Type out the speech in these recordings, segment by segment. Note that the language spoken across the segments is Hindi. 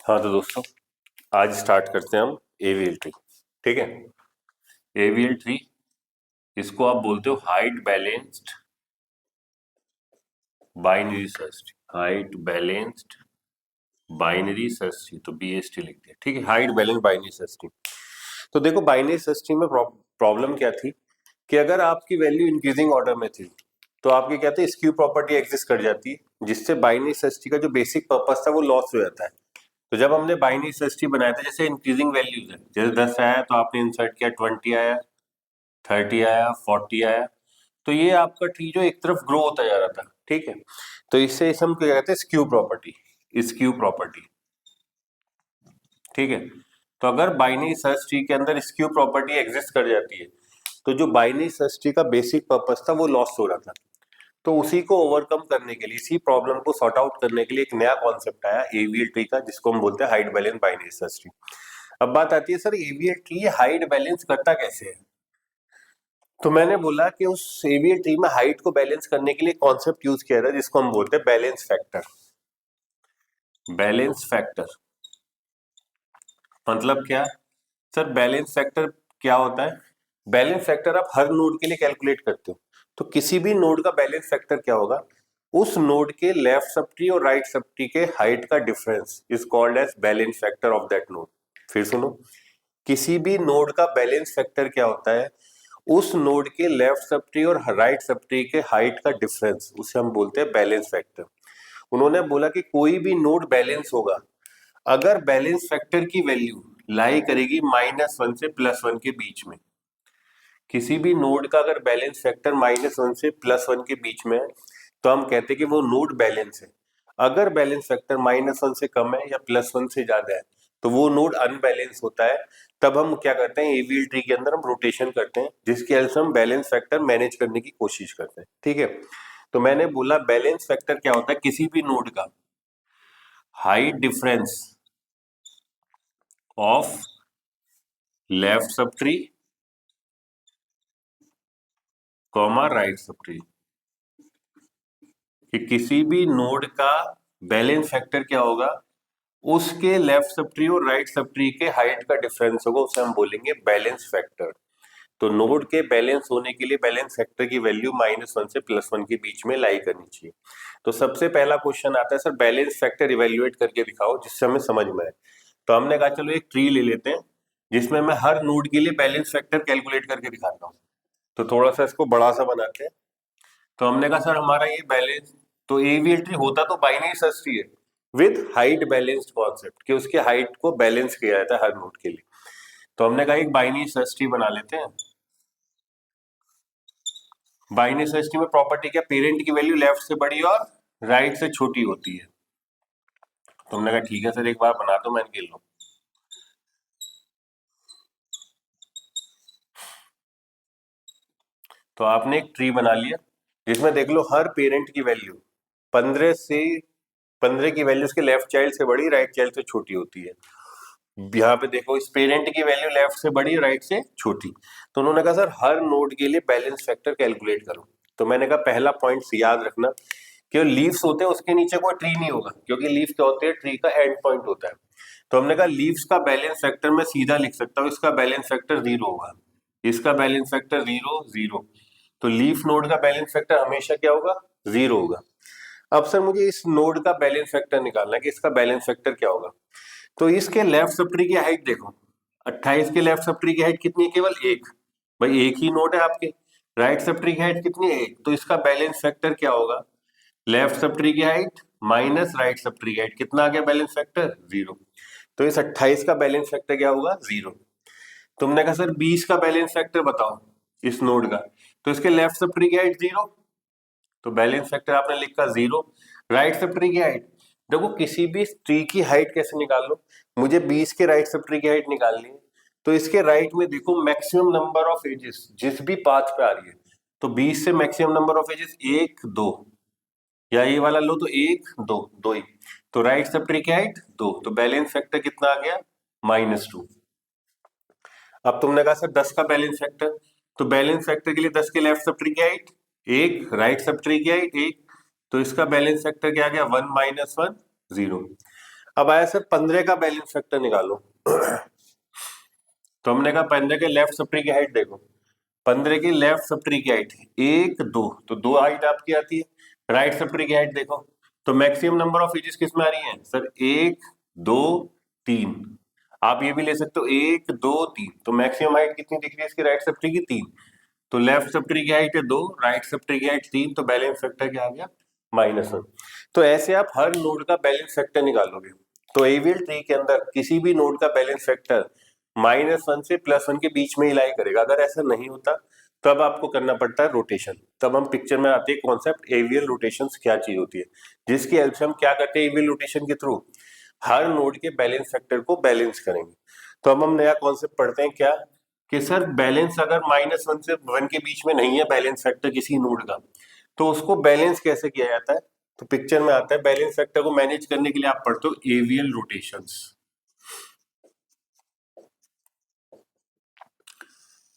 हाँ तो दोस्तों, आज स्टार्ट करते हैं हम एवीएल ट्री। ठीक है। एवीएल ट्री, इसको आप बोलते हो height balanced binary search tree. Height balanced binary search tree, तो बीएसटी लिख दिया। ठीक है, height balance binary search tree. तो देखो, बाइनरी सर्च ट्री में प्रॉब्लम क्या थी कि अगर आपकी वैल्यू इंक्रीजिंग ऑर्डर में थी तो आपकी क्या थी, स्क्यू प्रॉपर्टी एग्जिस्ट कर जाती है, जिससे बाइनरी सर्च ट्री का जो बेसिक पर्पस था वो लॉस हो जाता है। तो जब हमने बाइनरी सर्च ट्री बनाया था, जैसे इंक्रीजिंग वैल्यूज है, जैसे 10 आया तो आपने इंसर्ट किया, 20 आया, 30 आया, 40 आया, तो ये आपका ट्री जो एक तरफ ग्रो होता जा रहा था। ठीक है, तो इससे इसे हम क्या कहते हैं, स्क्यू प्रॉपर्टी। स्क्यू प्रॉपर्टी, ठीक है। तो अगर बाइनरी सर्च ट्री के अंदर स्क्यू प्रॉपर्टी एग्जिस्ट कर जाती है तो जो बाइनरी सर्च ट्री का बेसिक पर्पस था वो लॉस हो रहा था। तो उसी को ओवरकम करने के लिए, इसी प्रॉब्लम को सॉर्ट आउट करने के लिए एक नया कॉन्सेप्ट आया एवीएल ट्री का, जिसको हम बोलते हैं height balance binary search tree. अब बात आती है, sir AVL tree height balance करता कैसे है? तो मैंने बोला कि उस एवीएल ट्री में हाइट को बैलेंस करने के लिए कॉन्सेप्ट यूज किया था, जिसको हम बोलते हैं बैलेंस फैक्टर। बैलेंस फैक्टर मतलब क्या? सर बैलेंस फैक्टर क्या होता है? बैलेंस फैक्टर आप हर नोड के लिए कैलकुलेट करते हो। तो किसी भी नोड का बैलेंस फैक्टर क्या होगा? उस नोड के लेफ्ट सब ट्री और राइट सब ट्री के हाइट का difference is called as balance factor of that node. फिर सुनो, किसी भी नोड का बैलेंस फैक्टर क्या होता है? उस नोड के लेफ्ट सब ट्री और राइट सब ट्री के हाइट का डिफरेंस, उसे हम बोलते हैं बैलेंस फैक्टर। उन्होंने बोला कि कोई भी नोड बैलेंस होगा अगर बैलेंस फैक्टर की वैल्यू लाई करेगी -1 से +1 के बीच में। किसी भी नोड का अगर बैलेंस फैक्टर -1 से +1 के बीच में है तो हम कहते हैं कि वो नोड बैलेंस है। अगर बैलेंस फैक्टर -1 से कम है या +1 से ज्यादा है तो वो नोड अनबैलेंस होता है। तब हम क्या करते हैं, एवीएल ट्री के अंदर हम रोटेशन करते हैं, जिसकी हेल्प से हम बैलेंस फैक्टर मैनेज करने की कोशिश करते हैं। ठीक है, तो मैंने बोला बैलेंस फैक्टर क्या होता है, किसी भी नोड का height difference of left sub tree comma right sub tree. कि किसी भी नोड का बैलेंस फैक्टर क्या होगा, उसके लेफ्ट सब ट्री और राइट सब ट्री के हाइट का डिफरेंस होगा, उसे हम बोलेंगे बैलेंस फैक्टर। तो नोड के बैलेंस होने के लिए बैलेंस फैक्टर की वैल्यू -1 से +1 के बीच में लाई करनी चाहिए। तो सबसे पहला क्वेश्चन आता है, सर बैलेंस फैक्टर इवेल्युएट करके दिखाओ जिससे हमें समझ में आए। तो हमने कहा चलो एक ट्री ले लेते हैं जिसमें मैं हर नोड के लिए बैलेंस फैक्टर कैलकुलेट करके दिखाता हूँ। तो थोड़ा सा इसको बड़ा सा बनाते हैं। तो हमने कहा सर हमारा ये बैलेंस, तो एवीएल ट्री होता तो बाइनरी सर्च ट्री है विद हाइट बैलेंस्ड कॉन्सेप्ट, कि उसके हाइट को बैलेंस किया जाता है हर नोड के लिए। तो हमने कहा एक बाइनरी सर्च ट्री बना लेते हैं। बाइनरी सर्च ट्री में प्रॉपर्टी क्या, पेरेंट की वैल्यू लेफ्ट से बड़ी और राइट से छोटी होती है। तो हमने कहा ठीक है सर, एक बार बना दो, मैंने खेल लो। तो आपने एक ट्री बना लिया जिसमें देख लो हर पेरेंट की वैल्यू 15 की वैल्यू उसके लेफ्ट चाइल्ड से बड़ी, राइट चाइल्ड से छोटी होती है। यहाँ पे देखो इस पेरेंट की वैल्यू लेफ्ट से बड़ी, राइट से छोटी। तो उन्होंने कहा सर हर नोड के लिए बैलेंस फैक्टर कैलकुलेट करो। तो मैंने कहा पहला पॉइंट याद रखना कि लीव्स होते हैं उसके नीचे कोई ट्री नहीं होगा, क्योंकि लीफ क्या होते हैं, ट्री का एंड पॉइंट होता है। तो हमने कहा लीव्स का बैलेंस फैक्टर मैं सीधा लिख सकता हूँ, इसका बैलेंस फैक्टर 0 होगा, इसका बैलेंस फैक्टर 0 0। तो लीफ नोड का बैलेंस फैक्टर हमेशा क्या होगा, 0 होगा। अब सर मुझे इस नोड का बैलेंस फैक्टर निकालना है कि इसका बैलेंस फैक्टर क्या होगा। तो इसके लेफ्ट सब ट्री की हाइट देखो, 28 के लेफ्ट सब ट्री की हाइट कितनी है, केवल एक। भाई एक ही नोड है आपके। राइट सब ट्री की हाइट कितनी है, एक। तो इसका बैलेंस फैक्टर क्या होगा, लेफ्ट सब ट्री की height minus right sub tree की हाइट, कितना आ गया बैलेंस फैक्टर, 0। तो इस 28 का बैलेंस फैक्टर क्या होगा, 0। तुमने कहा सर 20 का बैलेंस फैक्टर बताओ इस नोड का। तो इसके लेफ्ट सब ट्री की हाइट 0, तो बैलेंस फैक्टर आपने लिखा 0। राइट सब ट्री की हाइट, देखो किसी भी ट्री की हाइट कैसे निकाल लो, मुझे 20 के राइट सब ट्री की हाइट निकालनी है। तो इसके राइट में देखो मैक्सिमम नंबर ऑफ एजेस जिस भी पाथ पे आ रही है, तो 20 से मैक्सिमम नंबर ऑफ एजेस 1 2, या ये वाला लो तो 1 2 2 ही। तो राइट सब ट्री की हाइट 2, तो बैलेंस फैक्टर कितना आ गया, -2। अब तुमने कहा सर 10 का बैलेंस फैक्टर, तो बैलेंस फैक्टर के लिए 10 के लेफ्ट सब ट्री की हाइट 1, राइट सब ट्री की हाइट 1, तो इसका बैलेंस फैक्टर क्या आ गया, 1 - 1 0। अब आया सर 15 का बैलेंस फैक्टर निकालो। तो हमने कहा 15 के लेफ्ट सब ट्री की हाइट देखो, 15 की लेफ्ट सब ट्री की हाइट 1 2, तो 2 हाइट आपकी आती है। राइट सब ट्री की हाइट देखो, तो मैक्सिमम नंबर ऑफ एजेस किस में आ रही है सर, 1 2 3। आप ये भी ले सकते हो 1 2 3, तो मैक्सिमम हाइट कितनी दिख रही है इसकी राइट सब ट्री की 3। तो लेफ्ट सब ट्री की हाइट है 2, राइट सब ट्री की हाइट 3, तो बैलेंस फैक्टर क्या आ गया -1। तो ऐसे आप हर नोड का बैलेंस फैक्टर निकालोगे। तो एवीएल ट्री के अंदर किसी भी नोड का बैलेंस फैक्टर -1 से +1 के बीच में ही लाई करेगा। अगर ऐसा नहीं होता तब आपको करना पड़ता है रोटेशन। तब हम पिक्चर में आते हैं कॉन्सेप्ट एवीएल रोटेशन क्या चीज होती है, जिसकी हेल्प से हम क्या करते हैं एवीएल रोटेशन के थ्रू हर नोड के बैलेंस फैक्टर को बैलेंस करेंगे। तो अब हम नया कॉन्सेप्ट पढ़ते हैं क्या, कि सर बैलेंस अगर -1 से 1 के बीच में नहीं है बैलेंस फैक्टर किसी नोड का, तो उसको बैलेंस कैसे किया जाता है। तो पिक्चर में आता है बैलेंस फैक्टर को मैनेज करने के लिए आप पढ़ते हो एवीएल रोटेशंस।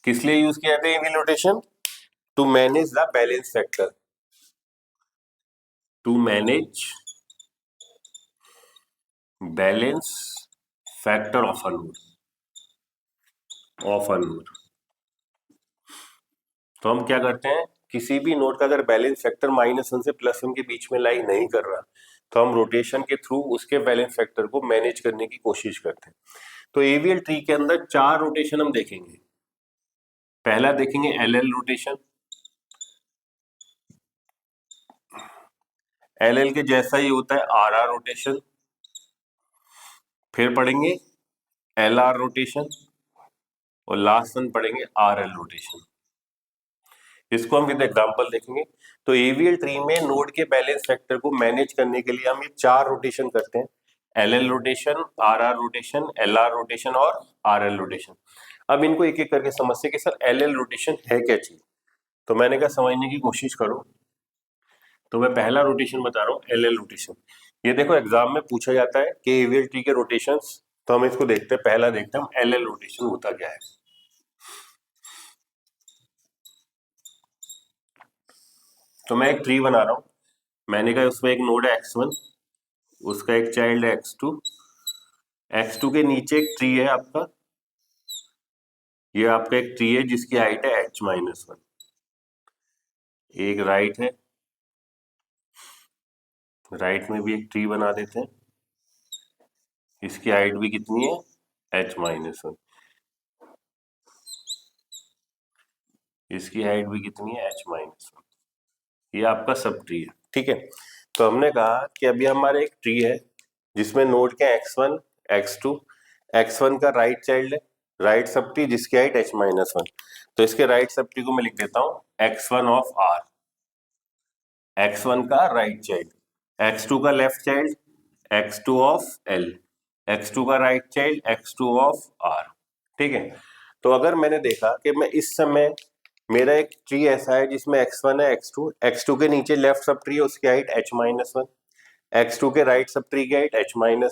किस लिए यूज किया जाता है AVL rotation, to manage the balance factor, to manage balance factor of a node, of a node. तो हम क्या करते हैं, किसी भी नोड का अगर बैलेंस फैक्टर -1 से +1 के बीच में लाई नहीं कर रहा, तो हम रोटेशन के थ्रू उसके बैलेंस फैक्टर को मैनेज करने की कोशिश करते हैं। तो एवीएल ट्री के अंदर 4 रोटेशन हम देखेंगे। पहला देखेंगे एलएल रोटेशन, एलएल के जैसा ही होता है आरआर रोटेशन। फिर पढ़ेंगे एलआर रोटेशन और लास्ट वन पढ़ेंगे आरएल रोटेशन। इसको हम विद एग्जांपल देखेंगे। तो एवीएल ट्री में नोड के बैलेंस फैक्टर को मैनेज करने के लिए हम ये 4 रोटेशन करते हैं, LL rotation, RR rotation, LR rotation और आरएल रोटेशन। अब इनको एक एक करके समझते हैं कि सर एलएल रोटेशन है क्या चीज। तो मैंने कहा समझने की कोशिश करो। तो मैं पहला रोटेशन बता रहा हूँ एलएल रोटेशन। ये देखो एग्जाम में पूछा जाता है कि एवीएल ट्री के रोटेशंस, तो हम इसको देखते हैं। पहला देखते हैं हम एलएल रोटेशन होता क्या है। तो मैं एक ट्री बना रहा हूं, मैंने कहा उसमें एक नोड है x1, उसका एक चाइल्ड है x2, x2 के नीचे एक ट्री है आपका, ये आपका एक ट्री है जिसकी हाइट है h-1। एक राइट है, राइट में भी एक ट्री बना देते हैं, इसकी हाइट भी कितनी है h-1, इसकी हाइट भी कितनी है h-1। ये आपका सब ट्री है, ठीक है। तो हमने कहा कि अभी हमारे एक ट्री है जिसमें नोड के x1 x2, x1 का राइट चाइल्ड है, राइट सब ट्री जिसकी हाइट h-1। तो इसके राइट सब ट्री को मैं लिख देता हूं x1 ऑफ r, x1 का राइट चाइल्ड, x2 का left child x2 of l, x2 का right child x2 of r, ठीक है। तो अगर मैंने देखा कि मैं इस समय मेरा एक ट्री ऐसा है जिसमें x1 है x2 के नीचे लेफ्ट सब ट्री है उसकी हाइट h-1, x2 के राइट सब ट्री की हाइट h-1,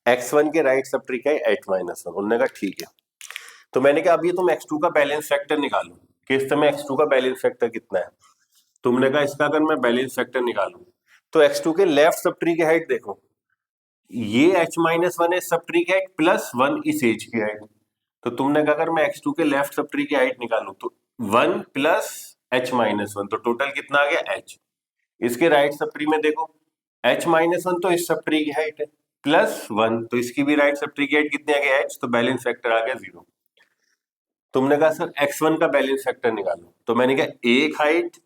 x1 के राइट सब ट्री की हाइट h-1। उन्होंने कहा ठीक है। तो मैंने कहा अभी तुम x2 का बैलेंस फैक्टर निकालो कि इस समय x2 का बैलेंस फैक्टर कितना है। तुमने कहा इसका अगर मैं बैलेंस फैक्टर निकालूं तो x2 के लेफ्ट सब ट्री की हाइट देखो, ये h-1 है सब ट्री की हाइट +1 इस एज की हाइट। तो तुमने कहा अगर मैं x2 के लेफ्ट सब ट्री की हाइट निकालूं तो 1 प्लस h-1, तो टोटल कितना आ गया h। इसके राइट सब ट्री में देखो h-1 तो इस सब ट्री की हाइट है, +1 तो इसकी भी राइट सब ट्री की हाइट कितनी आ गई h, तो बैलेंस फैक्टर आ गया 0। तुमने कहा सर x1 का बैलेंस फैक्टर निकालो, तो मैंने कहा एक हाइट,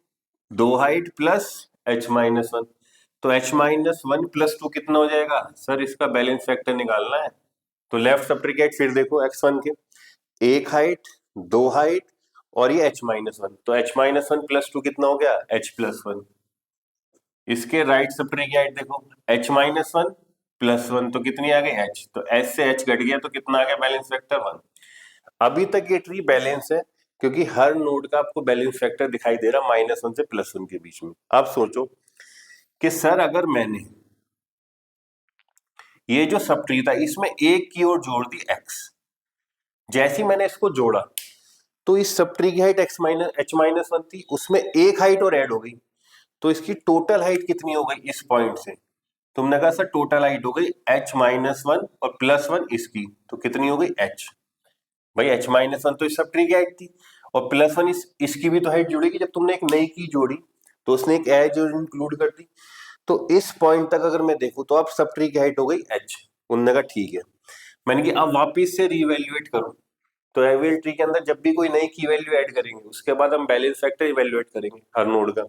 दो हाइट प्लस h-1, तो h-1 प्लस 2 कितना हो जाएगा सर, इसका बैलेंस फैक्टर निकालना है। तो लेफ्ट सब ट्री की हाइट फिर देखो x1 के, एक हाइट, दो हाइट और ये h-1, तो h-1 प्लस 2 कितना हो गया h+1। इसके राइट सब ट्री की हाइट देखो h-1 +1 तो कितनी आ गई h, तो h से h घट गया तो कितना आ गया बैलेंस फैक्टर 1। अभी तक ये ट्री बैलेंस है क्योंकि हर नोड का आपको बैलेंस फैक्टर दिखाई दे रहा -1 से +1 के बीच में। आप सोचो कि सर अगर मैंने ये जो सब ट्री था इसमें एक की ओर जोड़ दी x, जैसे ही मैंने इसको जोड़ा तो इस सब ट्री की हाइट h-1 थी, उसमें एक हाइट और ऐड हो गई, तो इसकी टोटल हाइट कितनी हो गई इस पॉइंट से तुमने कहा सर टोटल हाइट हो गई h-1 और +1 इसकी, तो कितनी हो गई h। भाई h-1 तो इस सब ट्री की हाइट थी, और +1 इसकी भी तो हाइट जुड़ेगी। जब तुमने एक नई की जोड़ी तो उसने एक एज इंक्लूड कर दी। तो इस पॉइंट तक अगर मैं देखूं तो अब सब ट्री की हाइट हो गई h। उन्होंने कहा ठीक है। मैंने कि अब वापिस से रीवैल्यूएट करूं, तो एवरेज ट्री के अंदर जब भी कोई नई की वैल्यू ऐड करेंगे उसके बाद हम बैलेंस फैक्टर इवेल्युएट करेंगे हर नोड का।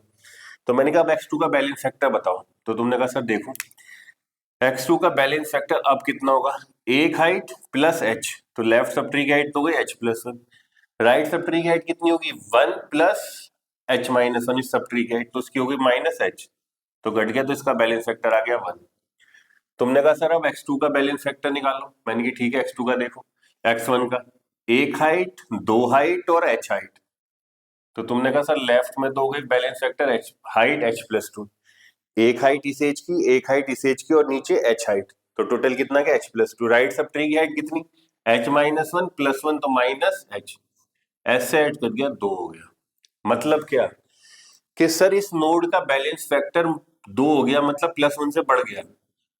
तो मैंने कहा अब x2 का बैलेंस फैक्टर बताओ, तो तुमने कहा सर देखो x2 का बैलेंस फैक्टर अब कितना होगा, एक हाइट प्लस h, तो लेफ्ट सब ट्री की हाइट तो हो गई h+1, राइट सब ट्री की हाइट कितनी होगी 1 प्लस h-1 इस सब ट्री की हाइट, तो उसकी होगी -h, तो घट गया, तो इसका बैलेंस फैक्टर आ गया 1। तुमने कहा सर अब x2 का बैलेंस फैक्टर निकालो, मैंने कि ठीक है x2 का देखो, x1 का एक हाइट दो हाइट और h हाइट, तो तुमने कहा सर लेफ्ट में तो हो गई balance factor h height h+2, एक हाइट इस एज की एक हाइट इस एज की और नीचे h हाइट, तो टोटल कितना क्या h+2, राइट सब ट्री की हाइट कितनी h-1 +1 तो -h, ऐसे ऐड कर दिया 2 हो गया। मतलब क्या कि सर इस नोड का बैलेंस फैक्टर 2 हो गया, मतलब +1 से बढ़ गया,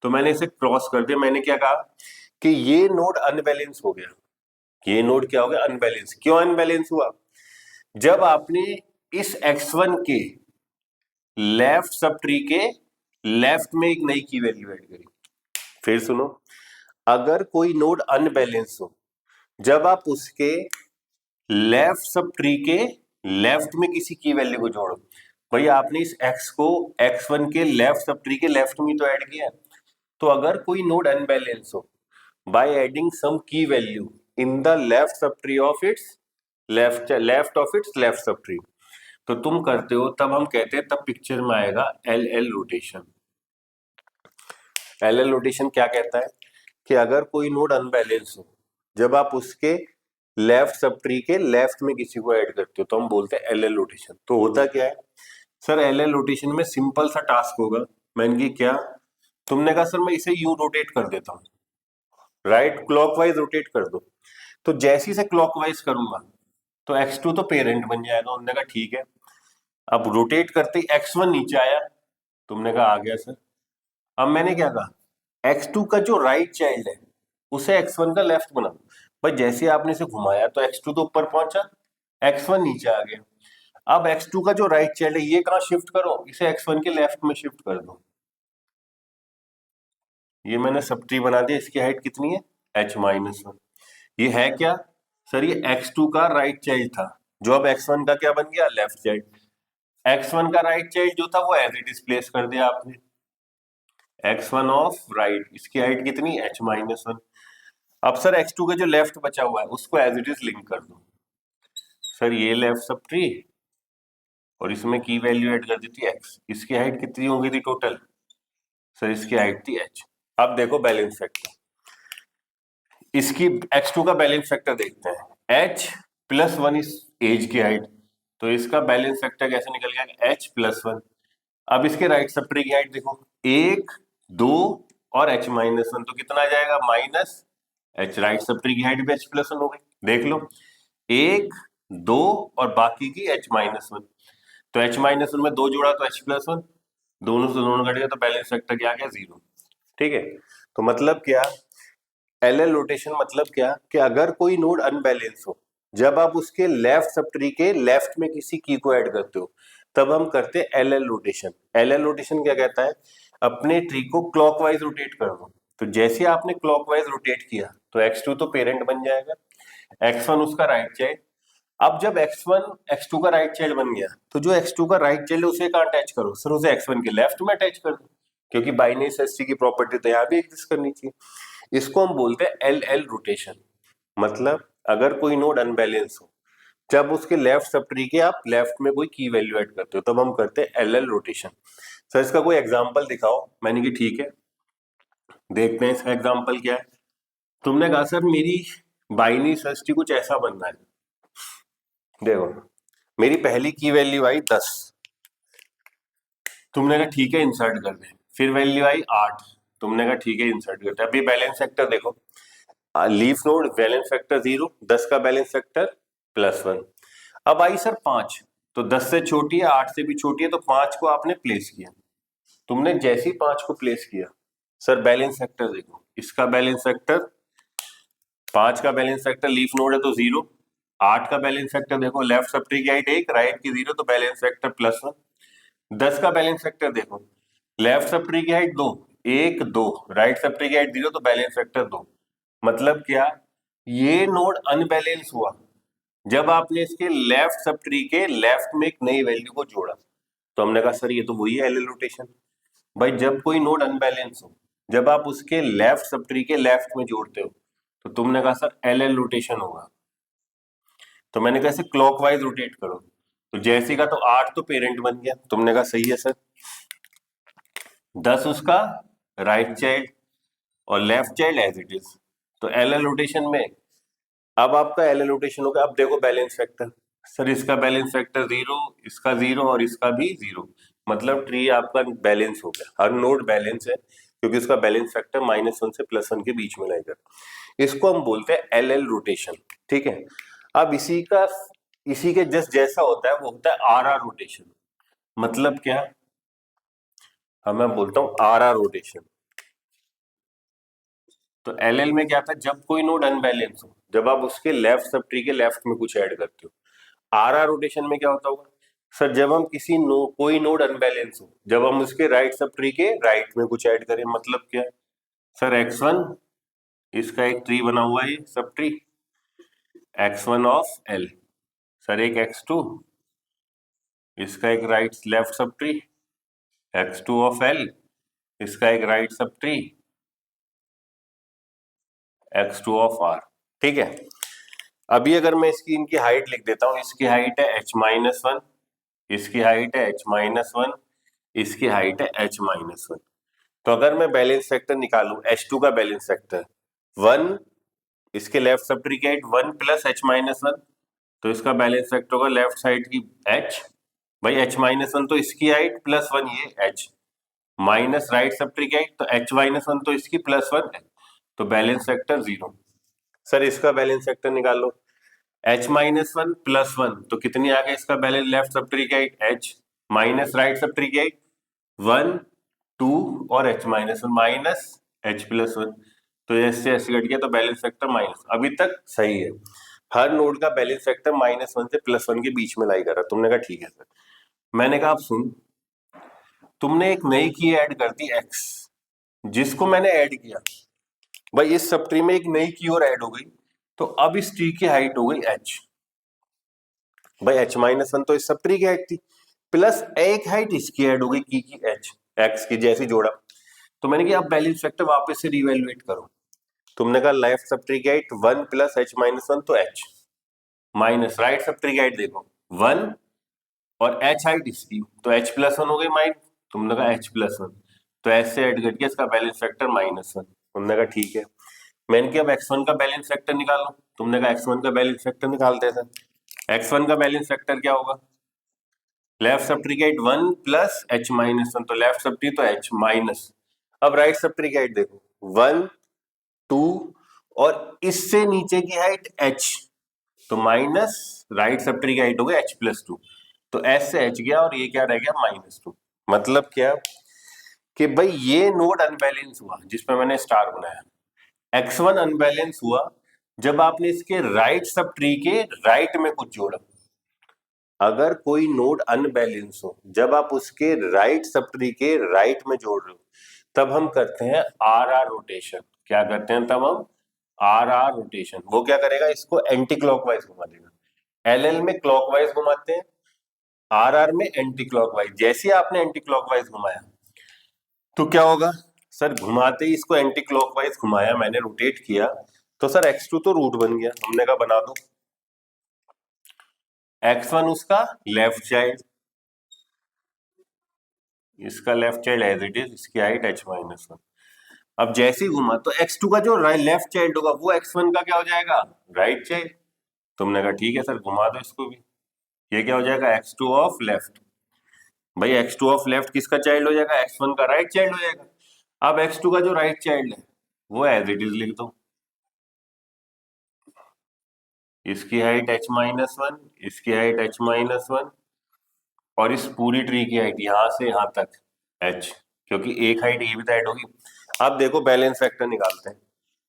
तो मैंने इसे क्रॉस कर दिया। मैंने क्या कहा कि ये नोड अनबैलेंस हो गया, ये नोड क्या हो गया अनबैलेंस। क्यों अनबैलेंस हुआ, जब आपने इस x1 के लेफ्ट सब ट्री के लेफ्ट में एक नई की वैल्यू ऐड करी। फिर सुनो, अगर कोई नोड अनबैलेंस हो, जब आप उसके लेफ्ट सब ट्री के लेफ्ट में किसी की वैल्यू को जोड़ो, भाई आपने इस x को x1 के लेफ्ट सब ट्री के लेफ्ट में तो ऐड किया, तो अगर कोई नोड अनबैलेंस हो बाय एडिंग सम की value in the left sub tree of its left sub tree, तो तुम करते हो तब हम कहते हैं, तब पिक्चर में आएगा L L rotation. L L rotation क्या कहता है कि अगर कोई नोड अनबैलेंस हो, जब आप उसके लेफ्ट सब ट्री के लेफ्ट में किसी को ऐड करते हो तो हम बोलते हैं एल एल रोटेशन। तो होता क्या है सर, एल एल रोटेशन में सिंपल सा टास्क होगा। मैंने कि क्या, तुमने कहा सर मैं इसे यूं रोटेट कर देता हूँ, राइट क्लॉकवाइज रोटेट कर दो, तो जैसे ही से क्लॉकवाइज करूंगा तो x2 तो पेरेंट बन जाएगा। उन्होंने कहा ठीक है। अब रोटेट करते ही x1 नीचे आया, तुमने कहा आ गया सर। अब मैंने क्या कहा, x2 का जो राइट चाइल्ड है उसे x1 का लेफ्ट बना दो। भाई जैसे आपने इसे घुमाया तो x2 तो ऊपर पहुंचा, x1 नीचे आ गया। अब x2 का जो राइट चाइल्ड है ये कहाँ शिफ्ट करो, इसे x1 के लेफ्ट में शिफ्ट कर दो। ये मैंने सब ट्री बना दिया, इसकी हाइट कितनी है h-1। ये है क्या सर, ये x2 का राइट चाइल्ड था, जो अब x1 का क्या बन गया लेफ्ट चाइल्ड। x1 का राइट चाइल्ड जो था वो एज इट इज प्लेस कर दिया आपने, x1 ऑफ राइट, इसकी हाइट कितनी h-1। अब सर x2 का जो लेफ्ट बचा हुआ है उसको एज इट इज लिंक कर दो। सर ये लेफ्ट सब ट्री और इसमें की वैल्यू ऐड कर दी थी x, इसकी हाइट कितनी हो गई थी टोटल, सर इसकी हाइट थी h। अब देखो बैलेंस फैक्टर, इसकी x2 का बैलेंस फैक्टर देखते हैं, h+1 इस एज की हाइट, तो इसका बैलेंस फैक्टर कैसे निकल गया h+1। अब इसके राइट सब ट्री की हाइट देखो, एक दो और h-1, तो कितना आ जाएगा -h, राइट सब ट्री की हाइट भी h+1 हो गई। देख लो, एक दो और बाकी की h-1, तो h-1 में दो जोड़ा तो h+1, दोनों से दोनों कट गया, तो बैलेंस फैक्टर क्या आ गया 0। ठीक है, तो मतलब क्या, एल एल रोटेशन मतलब क्या कि अगर कोई नोड अनबैलेंस हो, जब आप उसके लेफ्ट सब ट्री के लेफ्ट में किसी की को ऐड करते हो तब हम करते हैं L L rotation. L L rotation क्या कहता है, अपने ट्री को क्लॉकवाइज रोटेट कर दो, तो जैसे आपने क्लॉकवाइज रोटेट किया तो x2 तो पेरेंट बन जाएगा, x1 उसका राइट चाइल्ड। अब जब x1 x2 का राइट चाइल्ड बन गया तो जो x2 का राइट चाइल्ड है उसे कहाँ अटैच करो, सर उसे x1 के लेफ्ट में अटैच कर दो, क्योंकि बाई नेसेसिटी की प्रॉपर्टी तो यहाँ भी एग्जिस्ट करनी चाहिए। इसको हम बोलते हैं एल एल रोटेशन। मतलब अगर कोई नोड अनबैलेंस हो, जब उसके लेफ्ट सब ट्री के आप लेफ्ट में कोई की वैल्यू ऐड करते हो तब हम करते हैं एल एल रोटेशन। सर इसका कोई एग्जांपल दिखाओ, मैंने कि ठीक है, देखते हैं इसका एग्जांपल क्या है। तुमने कहा सर मेरी बाइनरी सर्च ट्री कुछ ऐसा बनना है, देखो मेरी पहली की वैल्यू आई 10, तुमने कहा ठीक है इंसर्ट कर दे, फिर वैल्यू आई 8, तुमने कहा ठीक है इंसर्ट करते। अभी बैलेंस फैक्टर देखो, लीफ नोड बैलेंस फैक्टर 0, 10 का बैलेंस फैक्टर +1। अब आई सर 5, तो 10 से छोटी है 8 से भी छोटी है, तो 5 को आपने प्लेस किया, तुमने जैसे ही 5 को प्लेस किया, सर बैलेंस फैक्टर देखो, इसका बैलेंस फैक्टर 5 का बैलेंस फैक्टर लीफ नोड है तो 0, 8 का बैलेंस फैक्टर देखो, लेफ्ट सब ट्री की हाइट 1, राइट की 0, तो बैलेंस फैक्टर +1। 10 का बैलेंस फैक्टर देखो, लेफ्ट सब ट्री की हाइट 2, 1 2, राइट सब ट्री की हाइट 0, तो बैलेंस फैक्टर 2। मतलब क्या, ये नोड अनबैलेंस हुआ जब आपने इसके लेफ्ट सब ट्री के लेफ्ट में एक नई वैल्यू को जोड़ा। तो हमने कहा सर ये तो वही है एल रोटेशन। भाई जब कोई नोड अनबैलेंस हो, जब आप उसके लेफ्ट सब ट्री के लेफ्ट में जोड़ते हो, तो तुमने कहा सर एल रोटेशन होगा। तो मैंने कहा इसे क्लॉकवाइज रोटेट करो, तो जैसे का तो 8 तो पेरेंट बन गया, तुमने कहा सही है सर। 10 उसका राइट चाइल्ड और left child as it is. तो एल रोटेशन में अब आपका एल रोटेशन होगा। अब देखो बैलेंस फैक्टर, सर इसका बैलेंस फैक्टर 0, इसका 0 और इसका भी 0, मतलब ट्री आपका बैलेंस हो गया, हर नोड बैलेंस है क्योंकि उसका बैलेंस फैक्टर -1 से +1 के बीच में लाएगा। इसको हम बोलते हैं एल एल रोटेशन। ठीक है, अब इसी के जस्ट जैसा होता है वो होता है आर आर रोटेशन। मतलब क्या, मैं बोलता हूं आर आर रोटेशन। तो एल एल में क्या था, जब कोई नोड अनबैलेंस हो, जब आप उसके लेफ्ट सब ट्री के लेफ्ट में कुछ ऐड करते हो। आर आर रोटेशन में क्या होता होगा, सर जब हम कोई नोड अनबैलेंस हो, जब हम उसके राइट सब ट्री के राइट में कुछ ऐड करें। मतलब क्या, सर x1 इसका एक ट्री बना हुआ है sub tree, x1 of l, sir एक x2 इसका एक right left sub tree, x2 of l इसका एक right sub tree, x2 of r। ठीक है, अभी अगर मैं इसकी इनकी हाइट लिख देता हूं, इसकी हाइट है h-1, इसकी हाइट है h-1, इसकी हाइट है h-1। तो अगर मैं बैलेंस फैक्टर निकालूं, H2 का बैलेंस फैक्टर 1, इसके लेफ्ट सब ट्री की हाइट 1 प्लस h-1, तो इसका बैलेंस फैक्टर होगा लेफ्ट साइड की h, भाई h-1 तो इसकी हाइट +1 ये h, minus right sub tree की हाइट तो h-1 तो इसकी +1 है, तो बैलेंस फैक्टर 0। सर इसका बैलेंस फैक्टर निकाल लो, h-1 +1 तो कितनी आ गई, इसका बैलेंस लेफ्ट सब ट्री की height h, minus right sub tree की हाइट 1 2 और h-1 माइनस h+1, तो ऐसे ऐसे घट गया, तो बैलेंस फैक्टर माइनस। अभी तक सही है, हर नोड का बैलेंस फैक्टर -1 से +1 के बीच में लाई कर रहा। तुमने कहा ठीक है सर। मैंने कहा आप सुन, तुमने एक नई की ऐड कर दी x, जिसको मैंने ऐड किया, भाई इस सब ट्री में एक नई की और ऐड हो गई, तो अब इस ट्री की हाइट हो गई h। भाई h-1 तो इस सब ट्री की हाइट थी, प्लस एक हाइट इसकी ऐड हो गई की h, x की जैसी जोड़ा। तो मैंने कहा आप बैलेंस फैक्टर वापस से रिवैल्यूएट करो। तुमने कहा लेफ्ट सब ट्री की हाइट 1 प्लस h-1 तो h, minus right sub tree की हाइट देखो 1 और h हाइट इसकी तो h+1 हो गई माइनस, तुमने कहा h+1, तो ऐसे ऐड करके इसका बैलेंस फैक्टर -1। तुमने कहा ठीक है। मैंने कहा अब x1 का बैलेंस फैक्टर निकालो, तुमने कहा x1 का बैलेंस फैक्टर निकालते थे। x1 का बैलेंस फैक्टर क्या होगा, लेफ्ट सब ट्री की हाइट 1 प्लस h-1 तो लेफ्ट सब ट्री तो h माइनस, अब राइट सब ट्री की हाइट देखो 1 2 और इससे नीचे की हाइट h, तो माइनस राइट सब ट्री की हाइट हो गई h+2, तो s से h गया और ये क्या रह गया -2। मतलब क्या कि भाई ये नोड अनबैलेंस हुआ जिसमें मैंने स्टार बनाया, x1 अनबैलेंस हुआ जब आपने इसके राइट सब ट्री के राइट में कुछ जोड़ा। अगर कोई नोड अनबैलेंस हो, जब आप उसके राइट सब ट्री के राइट में जोड़ रहे हो, तब हम करते हैं आर आर रोटेशन। क्या करते हैं तब हम, आर आर रोटेशन। वो क्या करेगा, इसको एंटी क्लॉकवाइज घुमा देगा। एल एल में क्लॉकवाइज घुमाते हैं, आर आर में एंटी क्लॉकवाइज। जैसे ही आपने एंटी क्लॉकवाइज घुमाया तो क्या होगा, सर घुमाते ही इसको एंटी क्लॉकवाइज घुमाया मैंने, रोटेट किया, तो सर x2 तो रूट बन गया। हमने कहा बना दो, x1 उसका लेफ्ट चाइल्ड, इसका left child as it is, इसकी हाइट h-1। अब जैसे ही घुमा तो x2 का जो लेफ्ट चाइल्ड होगा वो x1 का क्या हो जाएगा, राइट चाइल्ड। तुमने कहा ठीक है सर घुमा दो इसको भी, ये क्या हो जाएगा x2 ऑफ लेफ्ट। भाई x2 ऑफ लेफ्ट किसका चाइल्ड हो जाएगा, x1 का राइट चाइल्ड हो जाएगा। अब x2 का जो राइट चाइल्ड है वो एज इट इज लिख दो, इसकी हाइट h-1, इसकी हाइट h-1 और इस पूरी ट्री की हाइट यहां से यहां तक h क्योंकि एक हाइट ये भी तो ऐड होगी। अब देखो बैलेंस फैक्टर निकालते हैं।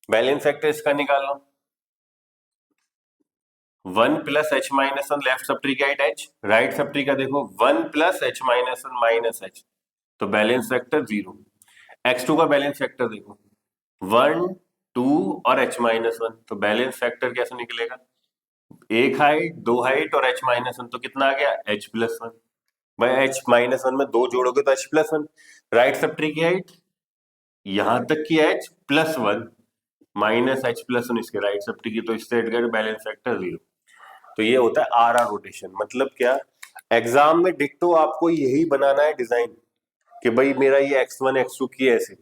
बैलेंस फैक्टर इसका निकाल लो, 1 plus H minus one, left sub tree की height H, right sub tree का देखो 1 plus H minus one minus H, तो बैलेंस फैक्टर 0। x2 का बैलेंस फैक्टर देखो 1 2 और h माइनस वन, तो बैलेंस फैक्टर कैसे निकलेगा, एक हाइट दो हाइट और h माइनस वन, तो कितना आ गया h प्लस वन। भाई h माइनस वन में दो जोड़ोगे तो h plus one. Right sub tree की हाइट यहां तक की h plus one minus h plus one इसके राइट सब ट्री की, तो इससे बैलेंस फैक्टर 0। तो ये होता है आर आर रोटेशन। मतलब क्या, एग्जाम में डिट्टो आपको यही बनाना है डिजाइन कि भाई मेरा ये x1 x2 की है ऐसे।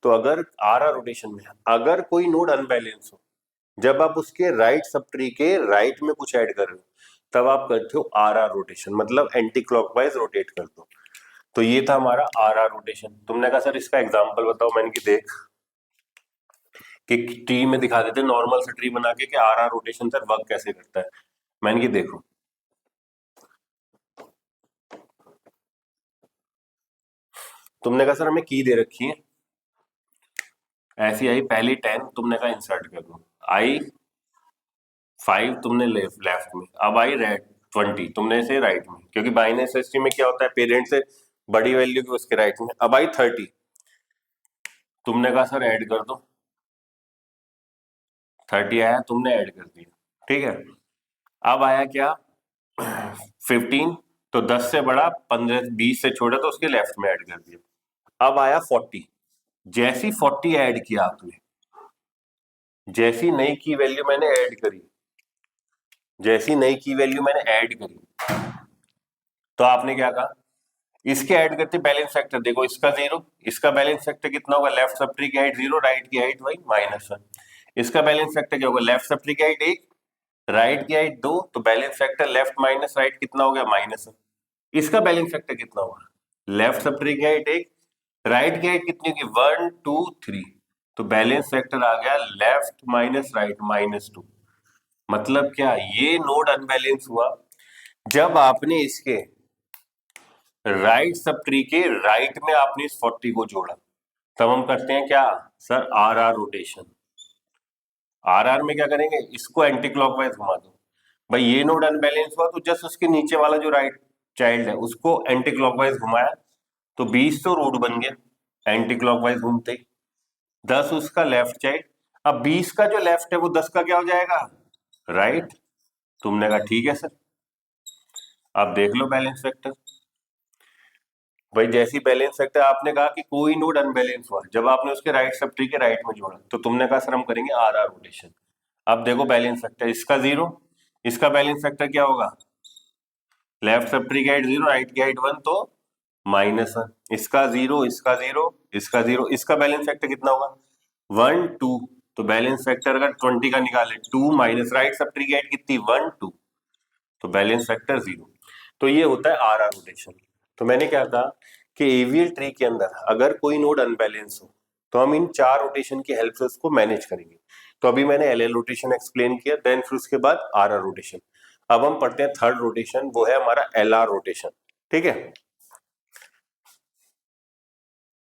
तो अगर आर आर रोटेशन में अगर कोई नोड अनबैलेंस हो, जब आप उसके राइट सब ट्री के राइट में कुछ ऐड कर रहे हो, तब आप करते हो आर आर रोटेशन, मतलब एंटी क्लॉकवाइज रोटेट कर दो। तो ये था हमारा आर आर रोटेशन। तुमने कहा सर इसका एग्जांपल बताओ, मैंने कि देख कि ट्री में दिखा देते नॉर्मल से ट्री बना के कि R R rotation sir work कैसे करता है। मैंने कि देखो, तुमने कहा सर हमें की दे रखी है, ऐसी आई पहली 10, तुमने कहा इंसर्ट कर दो, आई 5 तुमने लेफ्ट में, अब आई रेड 20 तुमने से राइट में, क्योंकि बाइनरी सिस्टम में क्या होता है पेरेंट से बड़ी वैल्यू की उसके राइट में। अब आई 30, तुमने कहा सर ऐड कर दो, 30 आया तुमने ऐड कर दिया, ठीक है। अब आया क्या 15, तो 10 से बड़ा 15 20 से छोटा तो उसके लेफ्ट में ऐड कर दिया। अब आया 40, जैसी 40 ऐड किया आपने, जैसी नई की वैल्यू मैंने ऐड करी, जैसी नई की वैल्यू मैंने ऐड करी, तो आपने क्या कहा, इसके ऐड करते बैलेंस फैक्टर देखो, इसका 0, इसका बैलेंस फैक्टर कितना होगा, लेफ्ट सब ट्री की हाइट 0, राइट की हाइट वही -1। इसका बैलेंस फैक्टर क्या होगा, लेफ्ट सब ट्री की हाइट 1, राइट की हाइट 2, तो balance factor left minus right कितना हो गया -1। इसका बैलेंस फैक्टर कितना होगा, लेफ्ट सब ट्री की हाइट 1, राइट की हाइट कितनी होगी 1 2 3, तो बैलेंस फैक्टर आ गया लेफ्ट माइनस राइट -2। मतलब क्या, ये नोड अनबैलेंस हुआ जब आपने इसके राइट सब ट्री के राइट में आपने इस 40 को जोड़ा। तब हम करते हैं क्या sir, R R rotation. R R में क्या करेंगे, इसको एंटी क्लॉकवाइज घुमा दो। भाई ये नोड अनबैलेंस हुआ तो जस्ट उसके नीचे वाला जो राइट चाइल्ड है उसको एंटी क्लॉकवाइज घुमाया, तो 20 तो रूट बन गया एंटी क्लॉकवाइज घूमते ही, 10 उसका लेफ्ट चाइल्ड। अब 20 का जो लेफ्ट है वो 10 का क्या हो जाएगा, राइट। तुमने कहा ठीक है सर। अब देख लो बैलेंस फैक्टर। भाई जैसी बैलेंस फैक्टर आपने कहा कि कोई नोड अनबैलेंस हुआ जब आपने उसके राइट सब ट्री के राइट में जोड़ा, तो तुमने कहा सर हम करेंगे आर आर रोटेशन। अब देखो बैलेंस फैक्टर, इसका 0, इसका बैलेंस फैक्टर क्या होगा, लेफ्ट सब ट्री की हाइट 0, राइट की हाइट 1, तो -1। इसका 0, इसका 0, इसका 0, इसका बैलेंस फैक्टर कितना होगा 1 2, तो बैलेंस फैक्टर अगर 20 का निकाले 2 माइनस राइट सब ट्री की हाइट कितनी 1 2, तो बैलेंस फैक्टर 0। तो ये होता है आर आर रोटेशन। तो मैंने क्या कहा कि एवीएल ट्री के अंदर अगर कोई नोड अनबैलेंस हो तो हम इन 4 रोटेशन की हेल्प से उसको मैनेज करेंगे। तो अभी मैंने एल एल रोटेशन एक्सप्लेन किया, देन फिर उसके बाद आर आर रोटेशन। अब हम पढ़ते हैं थर्ड रोटेशन, वो है हमारा एल आर रोटेशन, ठीक है।